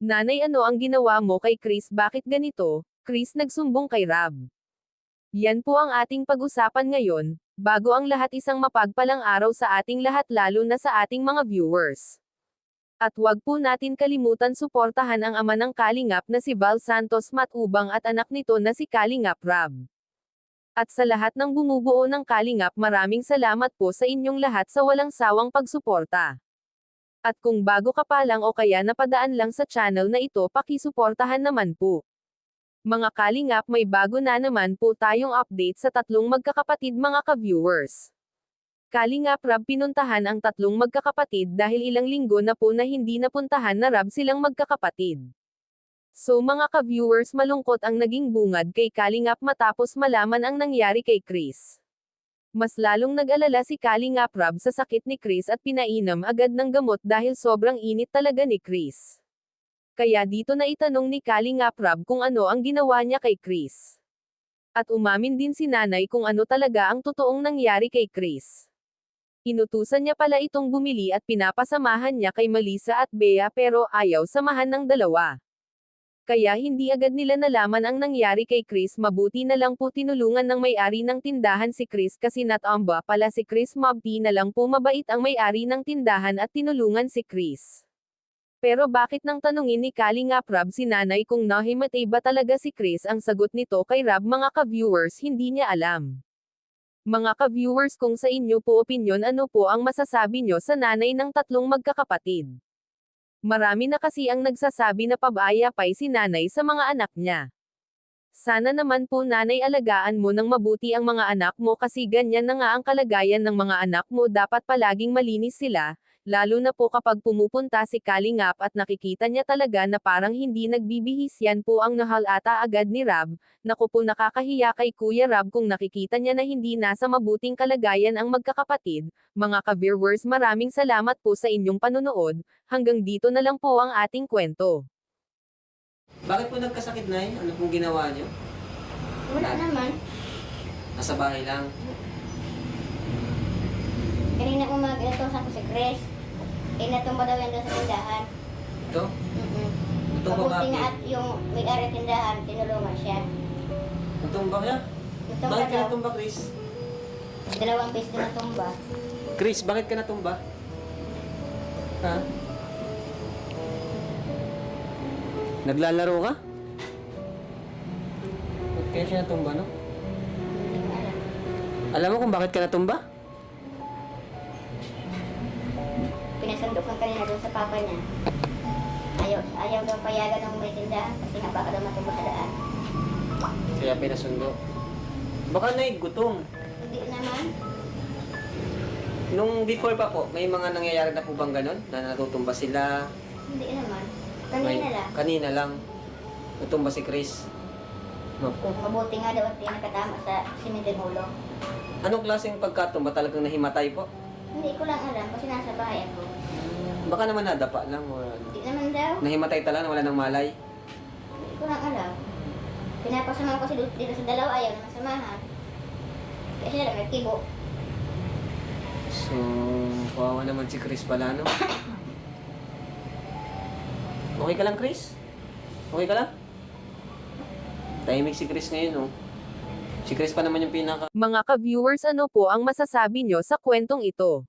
Nanay, ano ang ginawa mo kay Chris? Bakit ganito? Chris nagsumbong kay Rob. Yan po ang ating pag-usapan ngayon. Bago ang lahat, isang mapagpalang araw sa ating lahat, lalo na sa ating mga viewers. At wag po natin kalimutan suportahan ang ama ng Kalingap na si Val Santos Matubang at anak nito na si Kalingap Rob. At sa lahat ng bumubuo ng Kalingap, maraming salamat po sa inyong lahat sa walang sawang pagsuporta. At kung bago ka pa lang o kaya napadaan lang sa channel na ito, pakisuportahan naman po. Mga Kalingap, may bago na naman po tayong update sa tatlong magkakapatid mga ka-viewers. Kalingap Rob, pinuntahan ang tatlong magkakapatid dahil ilang linggo na po na hindi napuntahan na Rob silang magkakapatid. So mga ka-viewers, malungkot ang naging bungad kay Kalingap matapos malaman ang nangyari kay Chris. Mas lalong nag-alala si Kalingap Rob sa sakit ni Chris at pinainom agad ng gamot dahil sobrang init talaga ni Chris. Kaya dito na itanong ni Kalingap Rob kung ano ang ginawa niya kay Chris. At umamin din si nanay kung ano talaga ang totoong nangyari kay Chris. Inutusan niya pala itong bumili at pinapasamahan niya kay Melissa at Bea pero ayaw samahan ng dalawa. Kaya hindi agad nila nalaman ang nangyari kay Chris. Mabuti na lang po tinulungan ng may-ari ng tindahan si Chris kasi natamba pala si Chris. Mabuti na lang po mabait ang may-ari ng tindahan at tinulungan si Chris. Pero bakit nang tanungin ni Kalingap Rob si nanay kung nahimatay ba talaga si Chris, ang sagot nito kay Rob mga ka-viewers, hindi niya alam. Mga ka-viewers, kung sa inyo po opinyon, ano po ang masasabi nyo sa nanay ng tatlong magkakapatid? Marami na kasi ang nagsasabi na pabayapay si nanay sa mga anak niya. Sana naman po nanay, alagaan mo ng mabuti ang mga anak mo kasi ganyan na nga ang kalagayan ng mga anak mo, dapat palaging malinis sila, lalo na po kapag pumupunta si Kalingap at nakikita niya talaga na parang hindi nagbibihis. Yan po ang nahalata agad ni Rob. Naku po, nakakahiya kay Kuya Rob kung nakikita niya na hindi nasa mabuting kalagayan ang magkakapatid. Mga ka-viewers, maraming salamat po sa inyong panunood. Hanggang dito na lang po ang ating kwento. Bakit po nagkasakit, Nay? Ano pong ginawa niyo? Wala naman. Nasa bahay lang. Kanina umaga natusan ko si Chris. Natumba daw yan doon sa tindahan. Ito? Itong Mabuti babae. nga at yung may-ari tindahan, tinulungan siya. Natumba kaya? Natumba Bakit ka daw. natumba, Chris? 2 beses na natumba. Chris, bakit ka natumba? Ha? Naglalaro ka? Bakit kaya siya natumba, no? Hindi ko alam. Alam mo kung bakit ka natumba? Pinasundok lang kanina doon sa papa niya. Ayaw daw payagan ng may tindahan kasi nga baka daw matumba sa daan. Kaya pinasundo. Baka gutom. Hindi naman. Nung before pa po, may mga nangyayari na po bang ganon? Na natutumba sila? Hindi naman. Kanina lang. Kanina lang. Natumba si Chris. No. Mabuti nga daw at di nakatama sa siminteng ulo. Anong klaseng pagkatumba? Talagang nahimatay po? Hindi ko lang alam kasi nasa bahay ako. Baka naman nadapa lang or ano. Hindi naman daw. Nahimatay talaga na wala ng malay. Hindi ko lang alam. Pinapasama ko kasi dito sa dalawa, ayaw na masamahan. Kaya sila lang nagkibo. So, kawawa naman si Chris pala, no? Okay ka lang, Chris? Okay ka lang? Tahimik si Chris ngayon, no? Si Chris pa naman yung pinaka... Mga ka-viewers, ano po ang masasabi nyo sa kwentong ito?